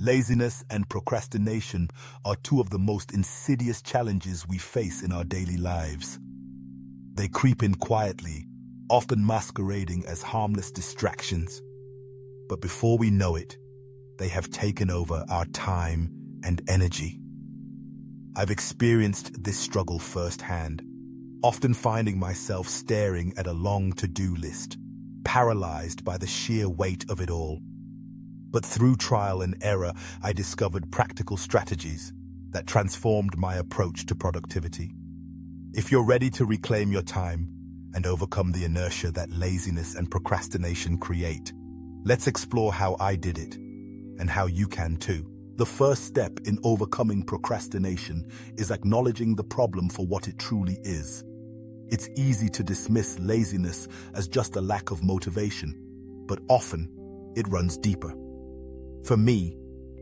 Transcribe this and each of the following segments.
Laziness and procrastination are two of the most insidious challenges we face in our daily lives. They creep in quietly, often masquerading as harmless distractions. But before we know it, they have taken over our time and energy. I've experienced this struggle firsthand, often finding myself staring at a long to-do list, paralyzed by the sheer weight of it all. But through trial and error, I discovered practical strategies that transformed my approach to productivity. If you're ready to reclaim your time and overcome the inertia that laziness and procrastination create, let's explore how I did it and how you can too. The first step in overcoming procrastination is acknowledging the problem for what it truly is. It's easy to dismiss laziness as just a lack of motivation, but often it runs deeper. For me,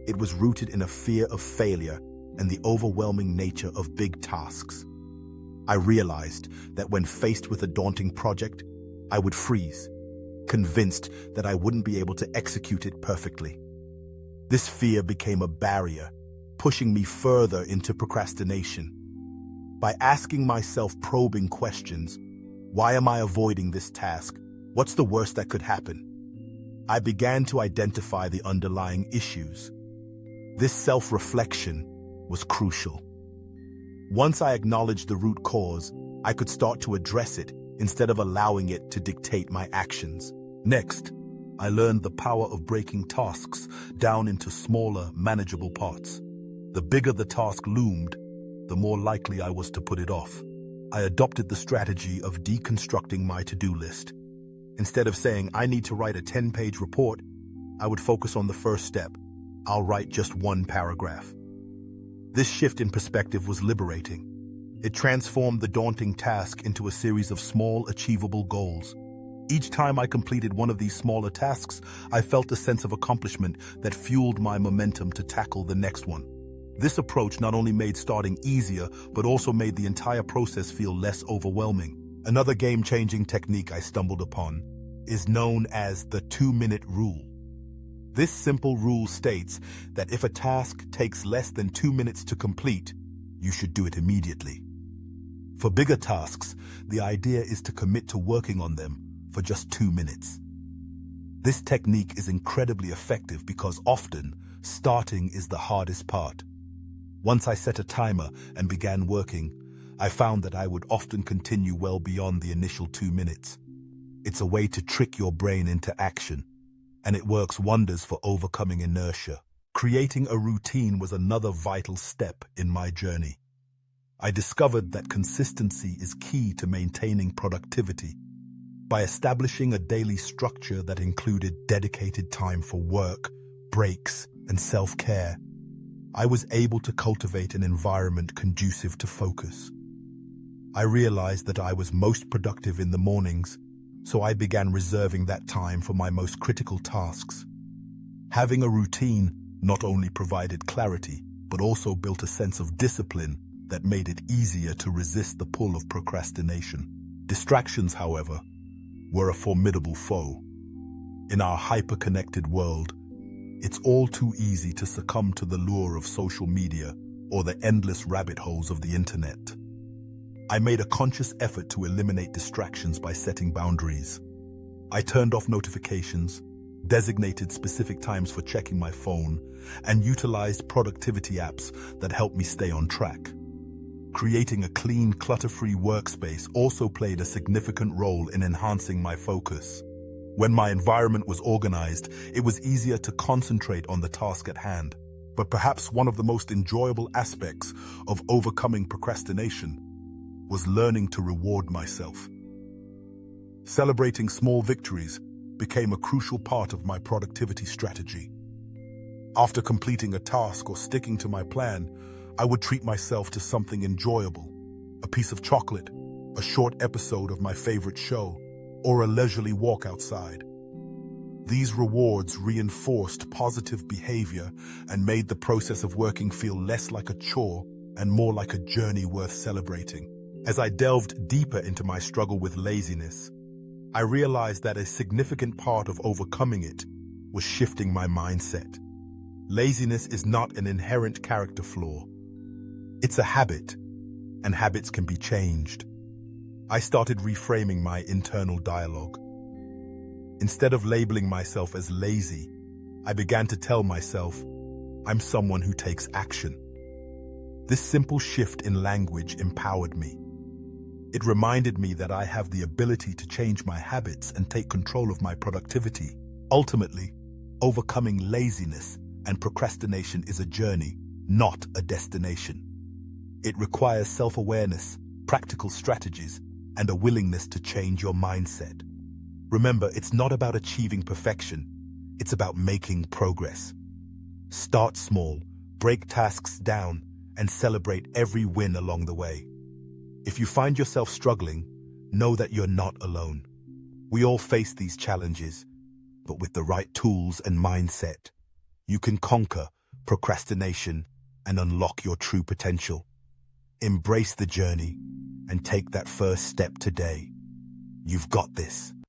it was rooted in a fear of failure and the overwhelming nature of big tasks. I realized that when faced with a daunting project, I would freeze, convinced that I wouldn't be able to execute it perfectly. This fear became a barrier, pushing me further into procrastination. By asking myself probing questions, why am I avoiding this task? What's the worst that could happen? I began to identify the underlying issues. This self-reflection was crucial. Once I acknowledged the root cause, I could start to address it instead of allowing it to dictate my actions. Next, I learned the power of breaking tasks down into smaller, manageable parts. The bigger the task loomed, the more likely I was to put it off. I adopted the strategy of deconstructing my to-do list. Instead of saying, I need to write a 10-page report, I would focus on the first step. I'll write just one paragraph. This shift in perspective was liberating. It transformed the daunting task into a series of small, achievable goals. Each time I completed one of these smaller tasks, I felt a sense of accomplishment that fueled my momentum to tackle the next one. This approach not only made starting easier, but also made the entire process feel less overwhelming. Another game-changing technique I stumbled upon is known as the 2-minute rule. This simple rule states that if a task takes less than 2 minutes to complete, you should do it immediately. For bigger tasks, the idea is to commit to working on them for just 2 minutes. This technique is incredibly effective because often, starting is the hardest part. Once I set a timer and began working, I found that I would often continue well beyond the initial 2 minutes. It's a way to trick your brain into action, and it works wonders for overcoming inertia. Creating a routine was another vital step in my journey. I discovered that consistency is key to maintaining productivity. By establishing a daily structure that included dedicated time for work, breaks, and self-care, I was able to cultivate an environment conducive to focus. I realized that I was most productive in the mornings, so I began reserving that time for my most critical tasks. Having a routine not only provided clarity, but also built a sense of discipline that made it easier to resist the pull of procrastination. Distractions, however, were a formidable foe. In our hyper-connected world, it's all too easy to succumb to the lure of social media or the endless rabbit holes of the internet. I made a conscious effort to eliminate distractions by setting boundaries. I turned off notifications, designated specific times for checking my phone, and utilized productivity apps that helped me stay on track. Creating a clean, clutter-free workspace also played a significant role in enhancing my focus. When my environment was organized, it was easier to concentrate on the task at hand. But perhaps one of the most enjoyable aspects of overcoming procrastination was learning to reward myself. Celebrating small victories became a crucial part of my productivity strategy. After completing a task or sticking to my plan, I would treat myself to something enjoyable, a piece of chocolate, a short episode of my favorite show, or a leisurely walk outside. These rewards reinforced positive behavior and made the process of working feel less like a chore and more like a journey worth celebrating. As I delved deeper into my struggle with laziness, I realized that a significant part of overcoming it was shifting my mindset. Laziness is not an inherent character flaw. It's a habit, and habits can be changed. I started reframing my internal dialogue. Instead of labeling myself as lazy, I began to tell myself, I'm someone who takes action. This simple shift in language empowered me. It reminded me that I have the ability to change my habits and take control of my productivity. Ultimately, overcoming laziness and procrastination is a journey, not a destination. It requires self-awareness, practical strategies, and a willingness to change your mindset. Remember, it's not about achieving perfection. It's about making progress. Start small, break tasks down, and celebrate every win along the way. If you find yourself struggling, know that you're not alone. We all face these challenges, but with the right tools and mindset, you can conquer procrastination and unlock your true potential. Embrace the journey and take that first step today. You've got this.